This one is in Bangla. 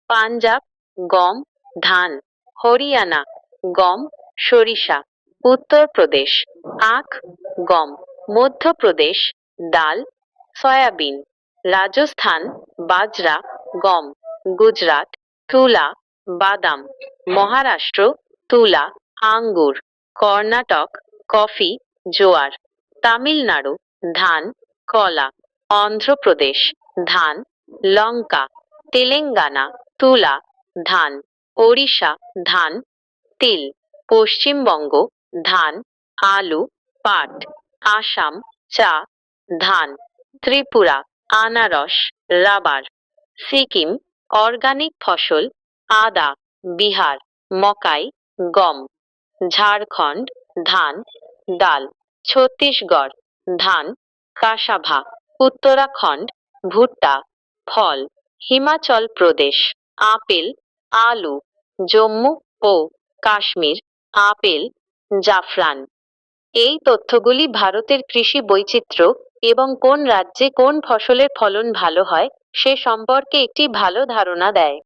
পাঞ্জাব গম ধান, হরিয়ানা গম সরিষা, উত্তরপ্রদেশ আখ গম, মধ্যপ্রদেশ ডাল সয়াবিন, রাজস্থান বাজরা গম, গুজরাট তুলা বাদাম, মহারাষ্ট্র তুলা আঙ্গুর, কর্ণাটক কফি জোয়ার, তামিলনাড়ু ধান কলা, অন্ধ্রপ্রদেশ ধান লঙ্কা, তেলেঙ্গানা তুলা ধান, ওড়িশা ধান তিল, পশ্চিমবঙ্গ ধান আলু পাট, আসাম চা ধান, ত্রিপুরা আনারস রাবার, সিকিম অর্গানিক ফসল আদা, বিহার মকাই গম, ঝাড়খণ্ড ধান ডাল, ছত্তিশগড় ধান কাসাভা, উত্তরাখণ্ড ভুট্টা ফল, হিমাচল প্রদেশ আপেল আলু, জম্মু ও কাশ্মীর আপেল জাফরান। এই তথ্যগুলি ভারতের কৃষি বৈচিত্র্য এবং কোন রাজ্যে কোন ফসলের ফলন ভালো হয় সে সম্পর্কে একটি ভালো ধারণা দেয়।